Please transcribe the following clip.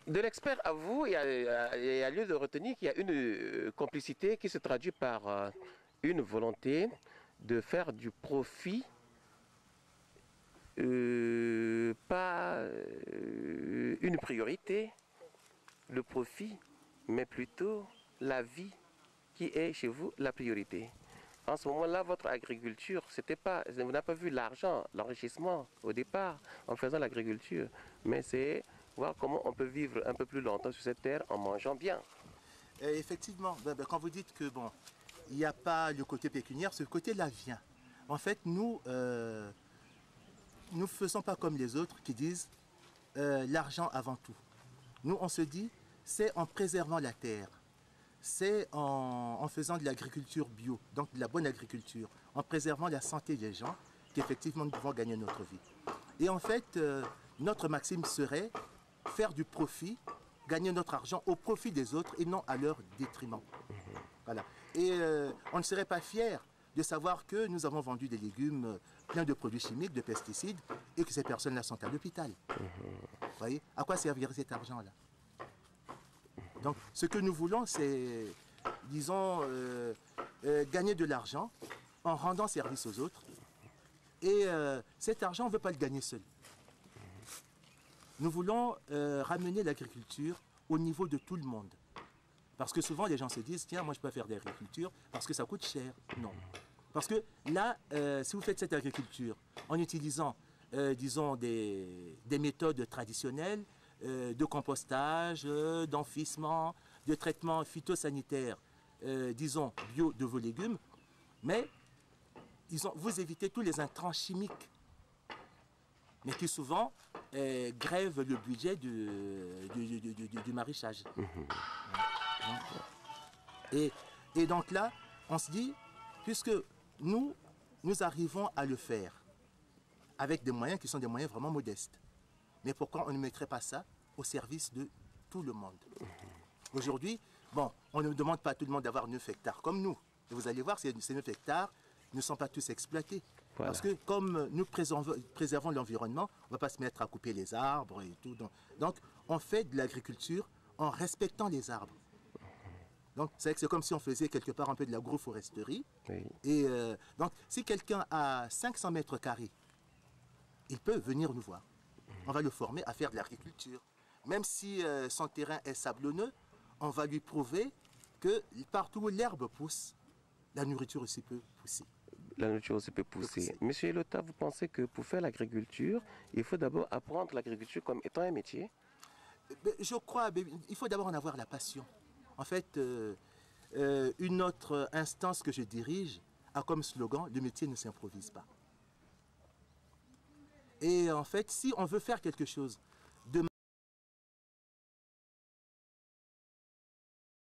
De l'expert à vous, il y a lieu de retenir qu'il y a une complicité qui se traduit par une volonté de faire du profit, pas une priorité, le profit, mais plutôt la vie qui est chez vous la priorité. En ce moment-là, votre agriculture, c'était pas, vous n'avez pas vu l'argent, l'enrichissement au départ en faisant l'agriculture, mais c'est voir comment on peut vivre un peu plus longtemps sur cette terre en mangeant bien. Effectivement, quand vous dites que bon, il n'y a pas le côté pécuniaire, ce côté-là vient. En fait, nous ne faisons pas comme les autres qui disent l'argent avant tout. Nous, on se dit, c'est en préservant la terre, c'est en faisant de l'agriculture bio, donc de la bonne agriculture, en préservant la santé des gens, qu'effectivement nous pouvons gagner notre vie. Et en fait, notre maxime serait faire du profit, gagner notre argent au profit des autres et non à leur détriment. Voilà. Et on ne serait pas fier de savoir que nous avons vendu des légumes pleins de produits chimiques, de pesticides, et que ces personnes-là sont à l'hôpital. Vous voyez, à quoi servirait cet argent-là? Donc, ce que nous voulons, c'est, disons, gagner de l'argent en rendant service aux autres. Et cet argent, on ne veut pas le gagner seul. Nous voulons ramener l'agriculture au niveau de tout le monde. Parce que souvent, les gens se disent, tiens, moi, je peux faire de l'agriculture parce que ça coûte cher. Non. Parce que là, si vous faites cette agriculture en utilisant, disons, des méthodes traditionnelles, de compostage, d'enfouissement, de traitement phytosanitaire, disons, bio de vos légumes, mais vous évitez tous les intrants chimiques, mais qui souvent grèvent le budget du maraîchage. Et donc là, on se dit, puisque nous arrivons à le faire avec des moyens qui sont des moyens vraiment modestes, mais pourquoi on ne mettrait pas ça au service de tout le monde? Aujourd'hui, bon, on ne demande pas à tout le monde d'avoir 9 hectares comme nous. Et vous allez voir, ces 9 hectares ne sont pas tous exploités. Voilà. Parce que comme nous préservons l'environnement, on ne va pas se mettre à couper les arbres et tout. Donc on fait de l'agriculture en respectant les arbres. Donc c'est comme si on faisait quelque part un peu de l'agroforesterie. Oui. Et donc si quelqu'un a 500 mètres carrés, il peut venir nous voir. On va le former à faire de l'agriculture. Même si son terrain est sablonneux, on va lui prouver que partout où l'herbe pousse, la nourriture aussi peut pousser. La nourriture aussi peut pousser. Monsieur Elota, vous pensez que pour faire l'agriculture, il faut d'abord apprendre l'agriculture comme étant un métier? Je crois, il faut d'abord en avoir la passion. En fait, une autre instance que je dirige a comme slogan, le métier ne s'improvise pas. Et en fait, si on veut faire quelque chose,